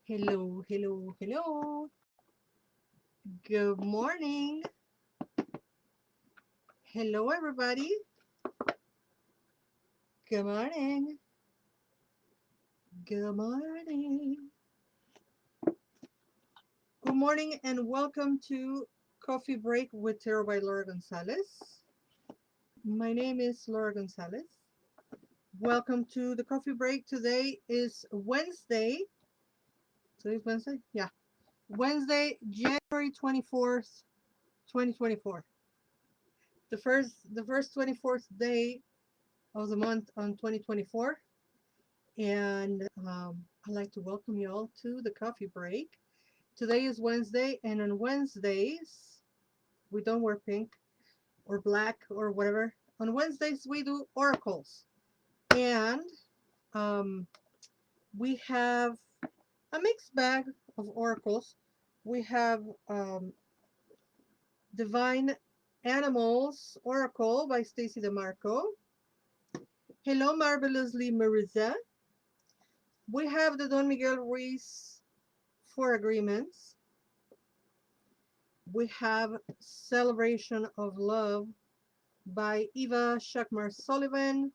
Hello, hello, hello. Good morning. Hello, everybody. Good morning. Good morning. Good morning, and welcome to Coffee Break with Tarot by Laura González. My name is Laura González. Welcome to the Coffee Break. Today is Wednesday. Today's Wednesday? Yeah. Wednesday, January 24th, 2024. The first 24th day of the month on 2024. And I'd like to welcome you all to the coffee break. Today is Wednesday, and on Wednesdays, we don't wear pink or black or whatever. On Wednesdays, we do oracles. And um, we have a mixed bag of oracles. We have Divine Animals Oracle by Stacy DeMarco. Hello, Marvelously Marisa. We have the Don Miguel Ruiz Four Agreements. We have Celebration of Love by Eva Shakmar Sullivan.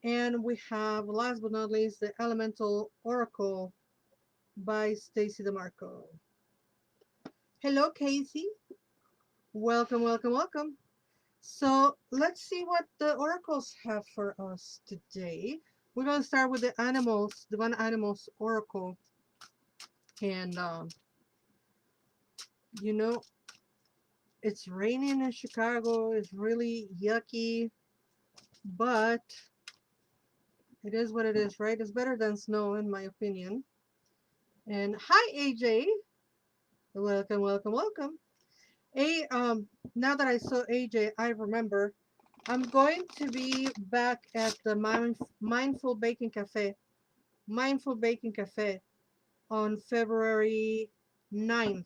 And we have, last but not least, the Elemental Oracle by Stacy DeMarco. Hello, Casey. Welcome, welcome, welcome. So let's see what the oracles have for us today. We're going to start with the animals, Divine Animals Oracle. And, you know, it's raining in Chicago. It's really yucky, but it is what it is, right? It's better than snow, in my opinion. And hi, AJ. Welcome, welcome, welcome. Now that I saw AJ, I remember I'm going to be back at the Mindful Baking Cafe on February 9th.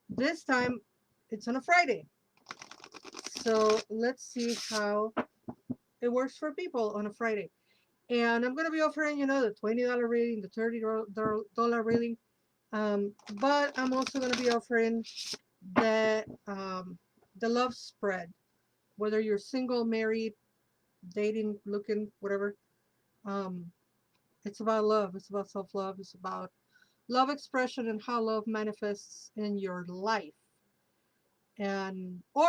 This time, it's on a Friday. So let's see how it works for people on a Friday. And I'm going to be offering, the $20 reading, the $30 reading. But I'm also going to be offering the love spread, whether you're single, married, dating, looking, whatever. Um, it's about love. It's about self-love. It's about love expression and how love manifests in your life. And, or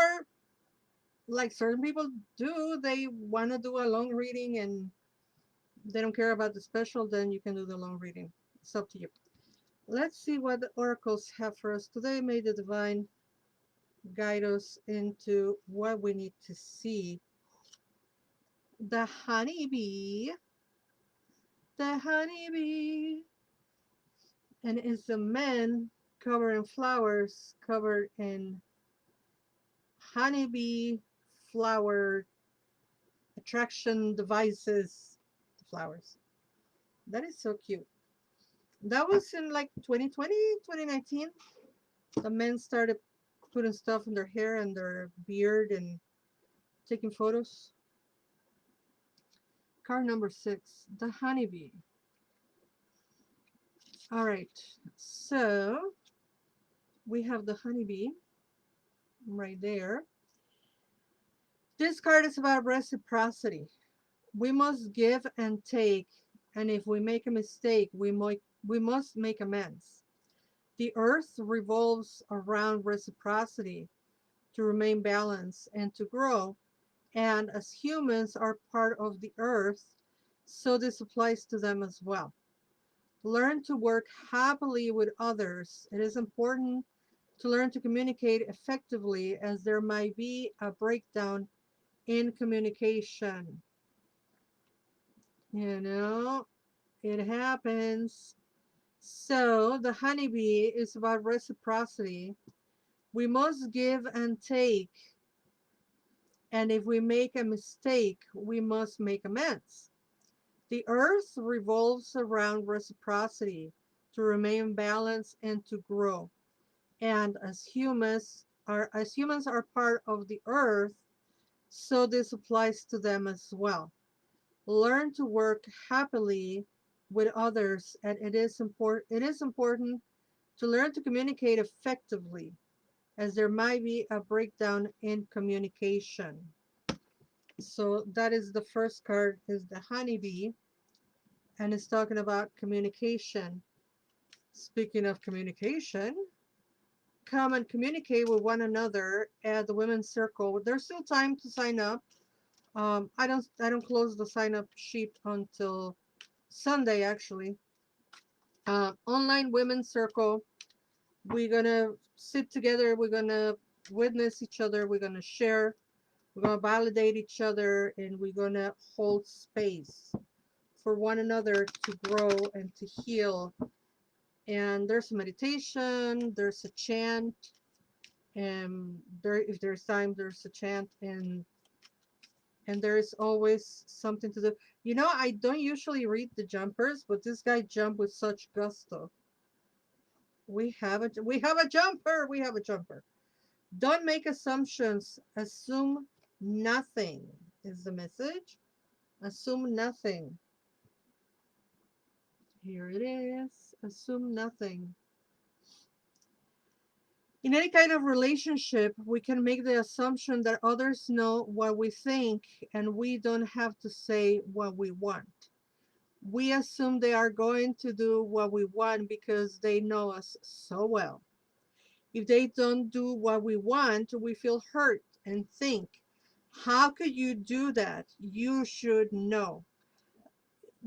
like certain people do, they want to do a long reading and they don't care about the special, then you can do the long reading. It's up to you. Let's see what the oracles have for us today. May the divine guide us into what we need to see. The honeybee. The honeybee. And it's a man covered in flowers, covered in honeybee flower attraction devices. The flowers. That is so cute. That was in like 2020, 2019. The men started putting stuff in their hair and their beard and taking photos. Card number 6, the honeybee. All right, so we have the honeybee right there. This card is about reciprocity. We must give and take, and if we make a mistake, we must make amends. The earth revolves around reciprocity to remain balanced and to grow, and as humans are part of the earth, so this applies to them as well. Learn to work happily with others. It is important to learn to communicate effectively, as there might be a breakdown in communication. It happens. So the honeybee is about reciprocity. We must give and take, and if we make a mistake, we must make amends. The earth revolves around reciprocity to remain balanced and to grow. And as humans are part of the earth, so this applies to them as well. Learn to work happily with others, and it is important to learn to communicate effectively, as there might be a breakdown in communication. So that is the first card, is the honeybee, and it's talking about communication. Speaking of communication, come and communicate with one another at the women's circle. There's still time to sign up. I don't close the sign up sheet until Sunday actually. Online women's circle. We're gonna sit together. We're gonna witness each other. We're gonna share. We're gonna validate each other, and we're gonna hold space for one another to grow and to heal. And there's a meditation. There's a chant. And if there's time, there's a chant, and there is always something to do. I don't usually read the jumpers, but this guy jumped with such gusto. We have a jumper. We have a jumper. Don't make assumptions. Assume nothing is the message. Assume nothing. Here it is. Assume nothing. In any kind of relationship, we can make the assumption that others know what we think, and we don't have to say what we want. We assume they are going to do what we want because they know us so well. If they don't do what we want, we feel hurt and think, how could you do that? You should know.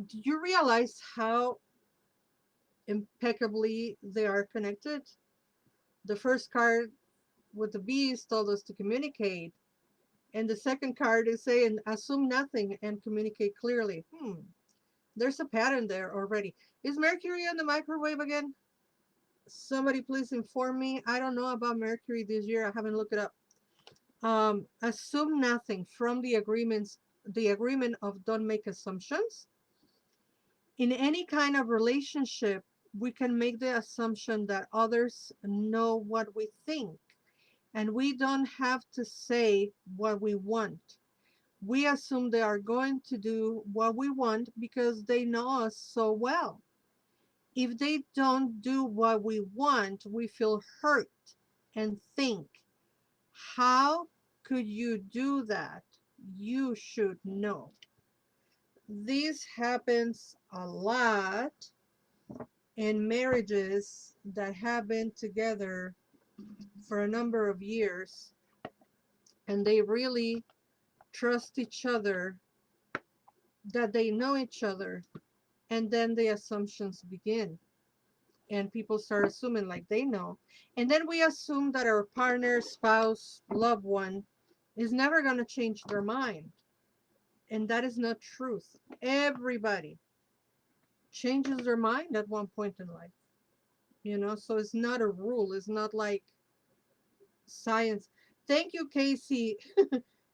Do you realize how impeccably they are connected? The first card with the bees told us to communicate, and the second card is saying assume nothing and communicate clearly. There's a pattern there already. Is Mercury in the microwave again? Somebody please inform me. I don't know about Mercury this year. I haven't looked it up. Assume nothing from the agreement of don't make assumptions. In any kind of relationship, we can make the assumption that others know what we think, and we don't have to say what we want. We assume they are going to do what we want because they know us so well. If they don't do what we want, we feel hurt and think, how could you do that? You should know. This happens a lot in marriages that have been together for a number of years, and they really trust each other, that they know each other, and then the assumptions begin, and people start assuming like they know, and then we assume that our partner, spouse, loved one is never going to change their mind, and that is not truth. Everybody changes their mind at one point in life, so it's not a rule. It's not like science. Thank you, Casey.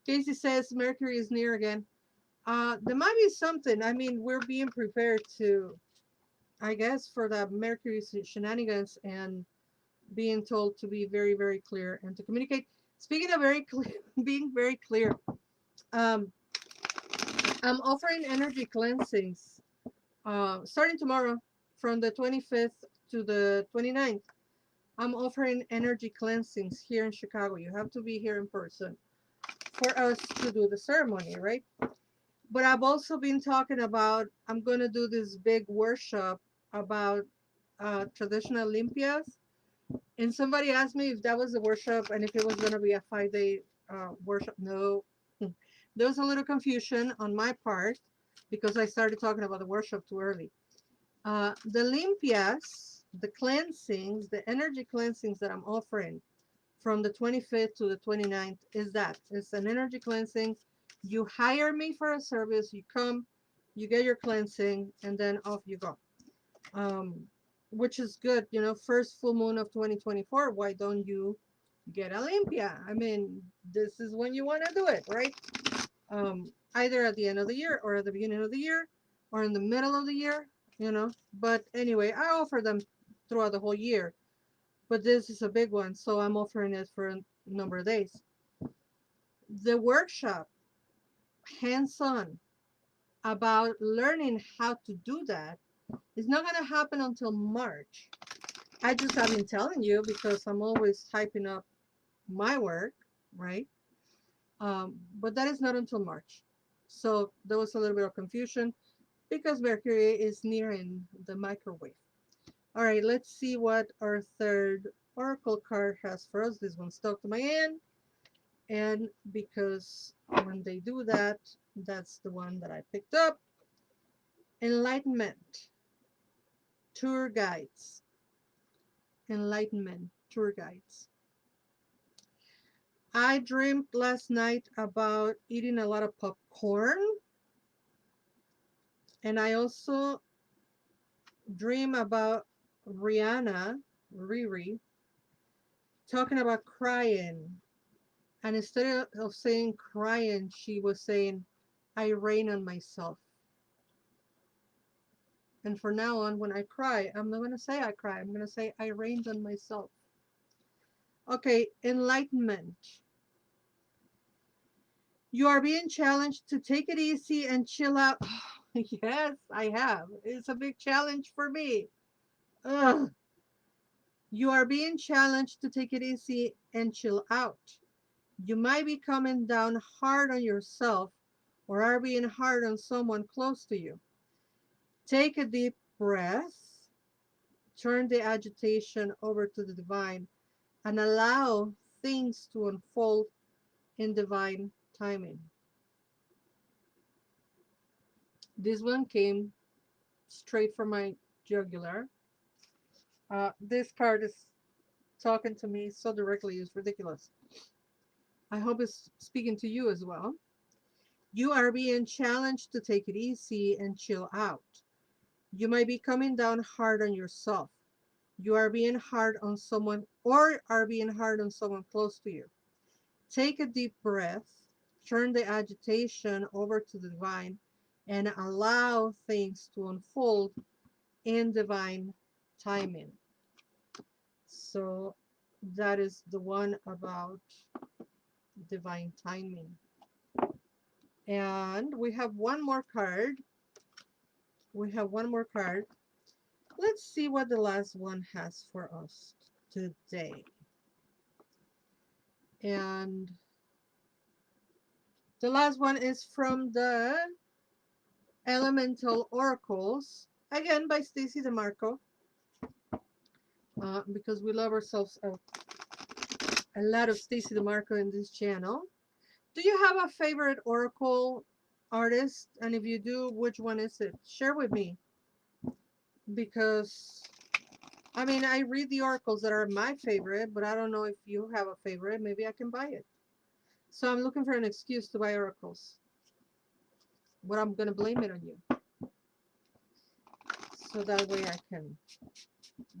Casey says Mercury is near again. There might be something. I mean, we're being prepared to, I guess, for the Mercury shenanigans, and being told to be very, very clear and to communicate. Speaking of very clear, being very clear, um, I'm offering energy cleansings starting tomorrow from the 25th to the 29th. I'm offering energy cleansings here in Chicago. You have to be here in person for us to do the ceremony, right? But I've also been talking about, I'm going to do this big workshop about traditional limpias. And somebody asked me if that was a workshop and if it was going to be a 5-day workshop. No, there was a little confusion on my part because I started talking about the workshop too early. The limpias, the cleansings, the energy cleansings that I'm offering from the 25th to the 29th is that. It's an energy cleansing. You hire me for a service, you come, you get your cleansing, and then off you go. Um, which is good, first full moon of 2024. Why don't you get Olympia? I mean, this is when you want to do it, right? Either at the end of the year or at the beginning of the year or in the middle of the year. But anyway, I offer them throughout the whole year. But this is a big one, so I'm offering it for a number of days. The workshop, hands-on, about learning how to do that, It's not going to happen until March. I just have been telling you because I'm always hyping up my work, right? But that is not until March. So there was a little bit of confusion because Mercury is nearing the microwave. All right, let's see what our third oracle card has for us. This one stuck to my hand. And because when they do that, that's the one that I picked up. Enlightenment, tour guides. Enlightenment, tour guides. I dreamed last night about eating a lot of popcorn. And I also dream about Rihanna, Riri, talking about crying. And instead of saying crying, she was saying, I rain on myself. And for now on, when I cry, I'm not going to say I cry. I'm going to say I rained on myself. Okay, enlightenment. You are being challenged to take it easy and chill out. Yes, I have. It's a big challenge for me. Ugh. You are being challenged to take it easy and chill out. You might be coming down hard on yourself or are being hard on someone close to you. Take a deep breath, turn the agitation over to the divine, and allow things to unfold in divine timing. This one came straight from my jugular. This card is talking to me so directly, it's ridiculous. I hope it's speaking to you as well. You are being challenged to take it easy and chill out. You might be coming down hard on yourself. You are being hard on someone or are being hard on someone close to you. Take a deep breath, turn the agitation over to the divine, and allow things to unfold in divine timing. So that is the one about divine timing. And we have one more card. We have one more card. Let's see what the last one has for us today. And the last one is from the Elemental Oracles, again by Stacy DeMarco, because we love ourselves a lot of Stacy DeMarco in this channel. Do you have a favorite oracle artist? And if you do, which one is it? Share with me. Because, I mean, I read the oracles that are my favorite, but I don't know if you have a favorite. Maybe I can buy it. So I'm looking for an excuse to buy oracles. But I'm going to blame it on you. So that way I can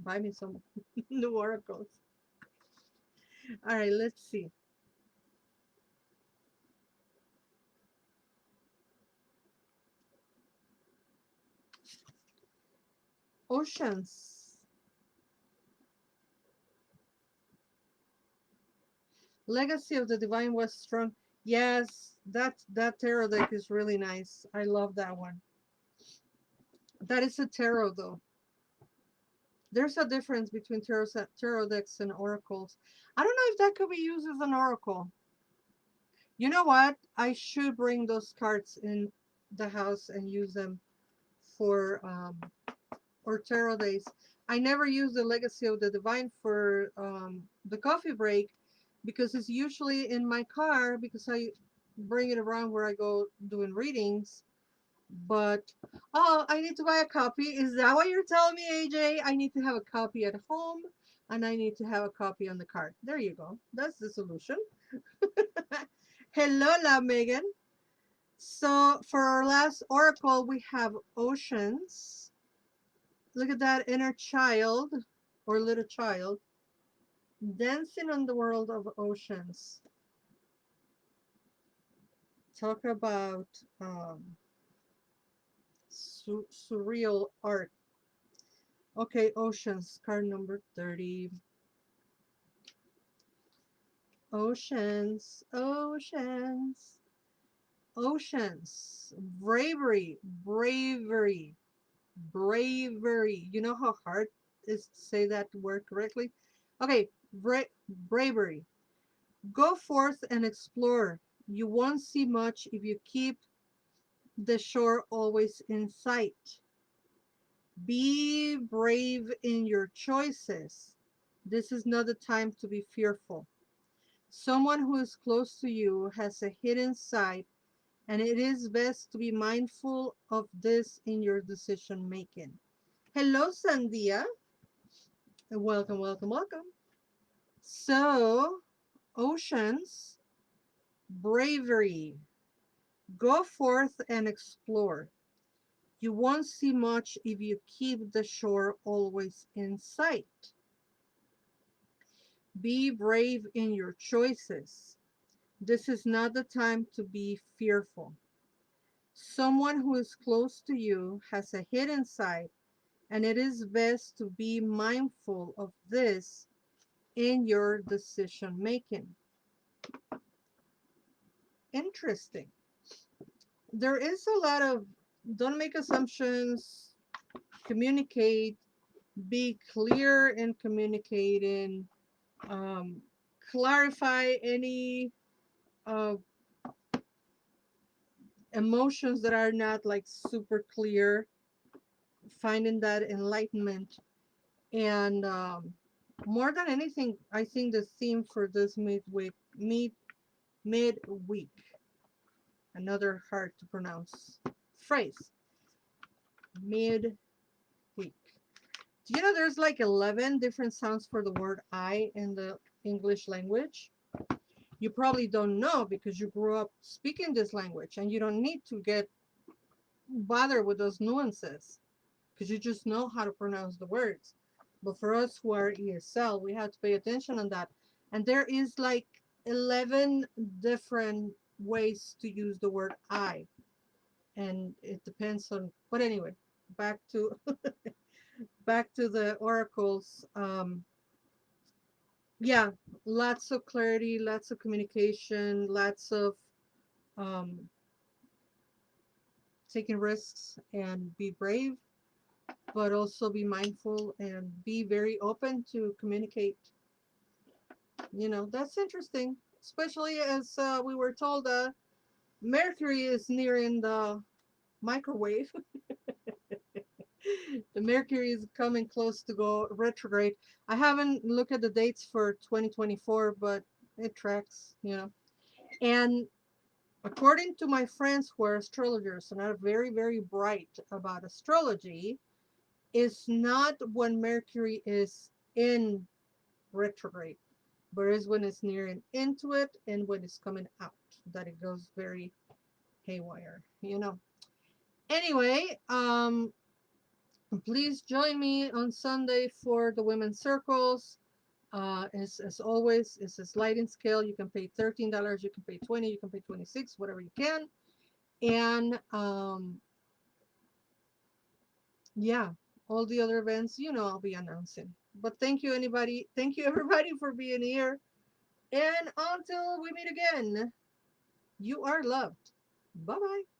buy me some new oracles. All right, let's see. Oceans. Legacy of the Divine was strong. Yes, that tarot deck is really nice. I love that one. That is a tarot though. There's a difference between tarot decks and oracles. I don't know if that could be used as an oracle. You know what? I should bring those cards in the house and use them for or tarot days. I never use the Legacy of the Divine for the coffee break because it's usually in my car because I bring it around where I go doing readings. But oh, I need to buy a copy. Is that what you're telling me, AJ? I need to have a copy at home and I need to have a copy on the card. There you go. That's the solution. Hello, La Megan. So for our last oracle, we have oceans. Look at that inner child or little child dancing on the world of oceans. Talk about surreal art. Okay, oceans, card number 30. Oceans, oceans, oceans. Bravery, bravery, Bravery. You know how hard it is to say that word correctly? Okay, bravery. Go forth and explore. You won't see much if you keep the shore always in sight. Be brave in your choices. This is not the time to be fearful. Someone who is close to you has a hidden side, and it is best to be mindful of this in your decision making. Hello, Sandia. Welcome, welcome, welcome. So, oceans, bravery. Go forth and explore. You won't see much if you keep the shore always in sight. Be brave in your choices. This is not the time to be fearful. Someone who is close to you has a hidden side, and it is best to be mindful of this in your decision making. Interesting. There is a lot of don't make assumptions, communicate, be clear in communicating, um, clarify any uh, emotions that are not like super clear, finding that enlightenment. And more than anything, I think the theme for this midweek, another hard to pronounce phrase, midweek. Do you know there's like 11 different sounds for the word I in the English language? You probably don't know because you grew up speaking this language and you don't need to get bothered with those nuances because you just know how to pronounce the words. But for us who are ESL, we have to pay attention on that. And there is like 11 different ways to use the word I. And it depends on, but anyway, back to back to the oracles. Yeah, lots of clarity, lots of communication, lots of um, taking risks and be brave, but also be mindful and be very open to communicate. That's interesting, especially as we were told Mercury is nearing the microwave. The Mercury is coming close to go retrograde. I haven't looked at the dates for 2024, but it tracks. And according to my friends who are astrologers and are very, very bright about astrology, is not when Mercury is in retrograde, but is when it's nearing into it and when it's coming out that it goes very haywire. Anyway, please join me on Sunday for the women's circles. As always, it's a sliding scale. You can pay $13, you can pay 20, you can pay 26, whatever you can. And yeah, all the other events, I'll be announcing. But thank you everybody for being here. And until we meet again, you are loved. Bye bye.